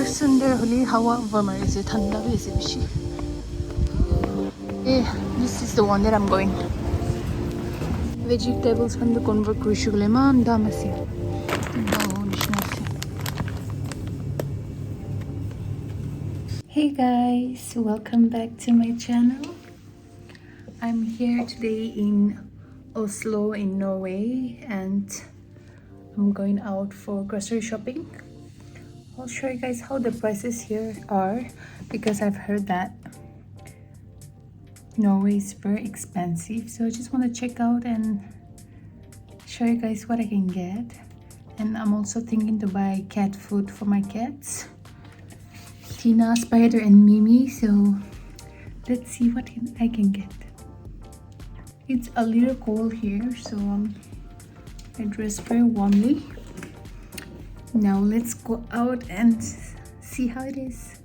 Sunday holi hawa warmer is it thanda is it. This is the one that I'm going. Vegetables can convert crucially man damasi. Hey guys, welcome back to my channel. I'm here today in Oslo in Norway and I'm going out for grocery shopping. I'll show you guys how the prices here are because I've heard that Norway is very expensive, so I just want to check out and show you guys what I can get. And I'm also thinking to buy cat food for my cats, Tina, Spider and Mimi, so let's see what I can get. It's a little cold here, so I dress very warmly. Now let's go out and see how it is.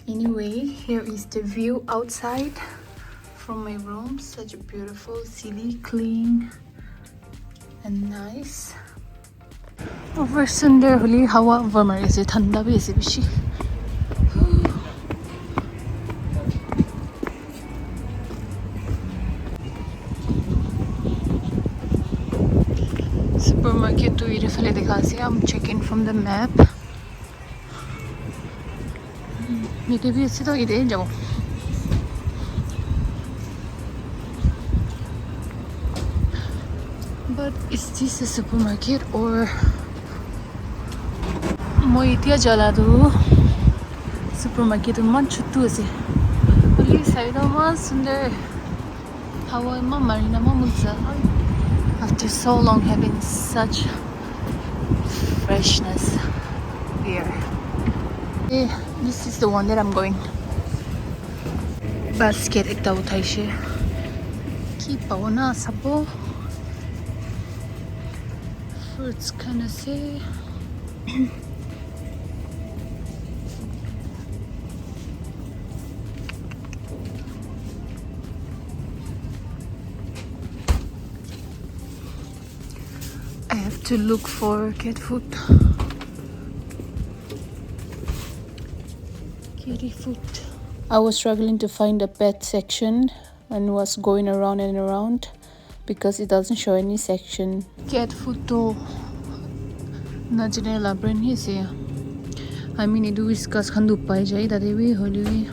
Anyway, here is the view outside from my room. Such a beautiful city, clean and nice. Over Sunday holi hawa warmer is it thanda is it bishi. Supermarket to irefale dekhase. I'm checking from the map. Maybe it's to ide jabo. But is this a supermarket or moi tia jala do supermarket man chuttu ase. Only side ma sundar hawa ma marina ma mulsa. After so long having such freshness here. This is the one that I'm going. Basket ekta uthaishe. Ki pauna sabo. Fruits kinda say. I have to look for cat food. Kitty food. I was struggling to find the pet section and was going around and around because it doesn't show any section. Cat food to najine labren hi se. I mean it whiskas khandu pai jai that we holi.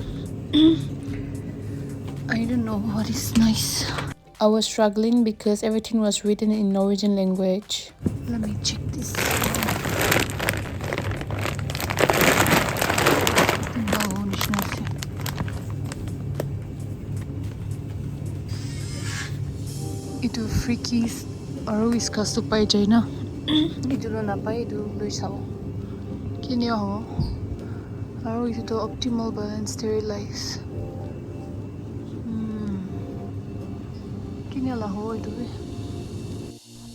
I don't know what is nice. I was struggling because everything was written in Norwegian language. Let me check this. Itu freakies aru whiskas to pai jai na. Itu lo na pai itu loi sao. Kini ho. Aru itu to optimal balance sterilize.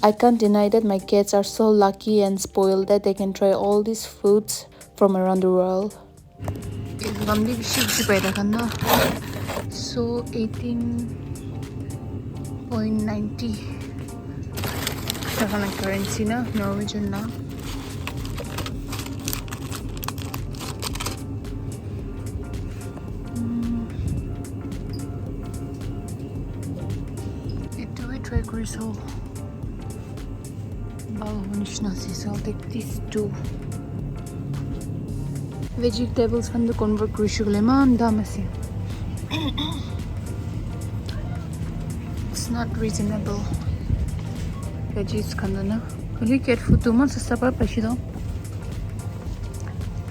I can't deny that my cats are so lucky and spoiled that they can try all these foods from around the world. So 18.90 currency na Norwegian na. Try grizzle. So I'll take these two. Vegetables can convert crucially man damasi. It's not reasonable. Veggies kandana. Only cat food to man sasta para pashi do.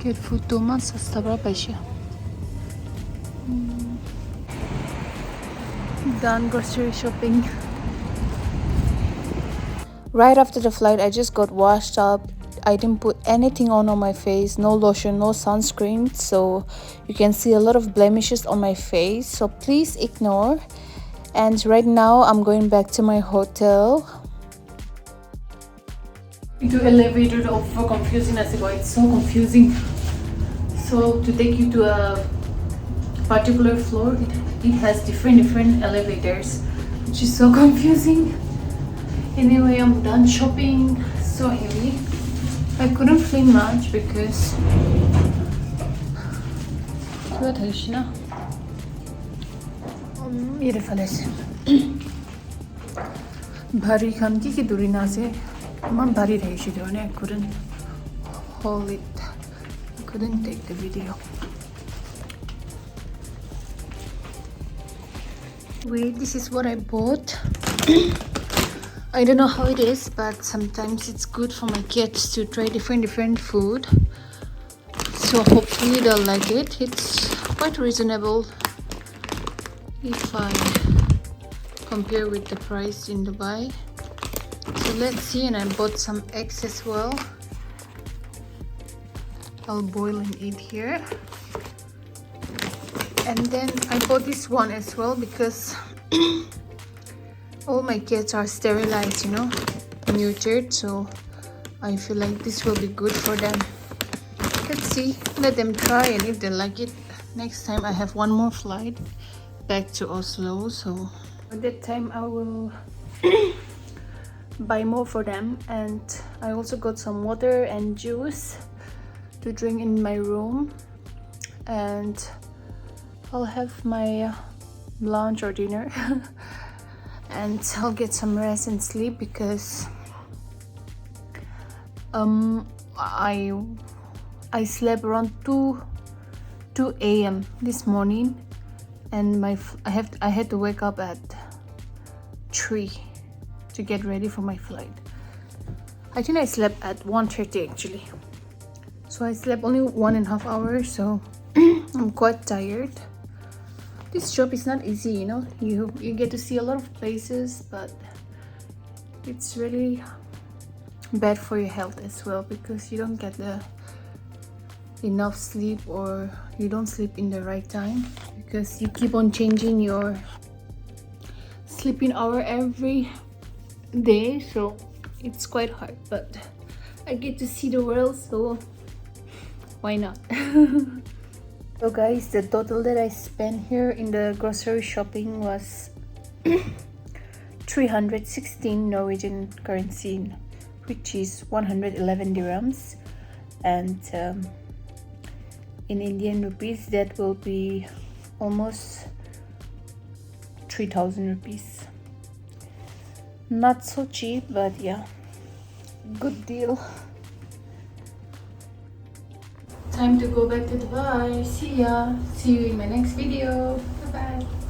Cat food to man sasta para pashi. Done grocery shopping. Right after the flight, I just got washed up. I didn't put anything on my face, no lotion, no sunscreen, so you can see a lot of blemishes on my face, so please ignore. And right now I'm going back to my hotel. Into elevator for confusing as well. It's so confusing. So to take you to a particular floor, it has different elevators, which is so confusing. Anyway, I'm done shopping. So heavy. I couldn't film much because मेरे फले से भारी खान की दूरी ना से मैं भारी रही थी दोने I couldn't hold it, I couldn't take the video. Wait, this is what I bought. I don't know how it is, but sometimes it's good for my kids to try different food. So hopefully they'll like it. It's quite reasonable if I compare with the price in Dubai. So let's see, and I bought some eggs as well. I'll boil and eat here. And then I bought this one as well because all my cats are sterilized, you know, neutered, so I feel like this will be good for them. Let's see, let them try, and if they like it, next time I have one more flight back to Oslo, so at that time I will buy more for them. And I also got some water and juice to drink in my room, and I'll have my lunch or dinner and I'll get some rest and sleep because I slept around 2 a.m. this morning, and I had to wake up at 3 to get ready for my flight. I think I slept at 1:30 actually, so I slept only 1.5 hours, so I'm quite tired. This job is not easy, you know. You get to see a lot of places, but it's really bad for your health as well because you don't get enough sleep, or you don't sleep in the right time because you keep on changing your sleeping hour every day, so it's quite hard. But I get to see the world, so why not? So guys, the total that I spent here in the grocery shopping was 316 Norwegian currency, which is 111 dirhams, and in Indian rupees that will be almost 3,000 rupees. Not so cheap, but yeah, good deal. Time to go back to Dubai. See ya. See you in my next video. Bye bye.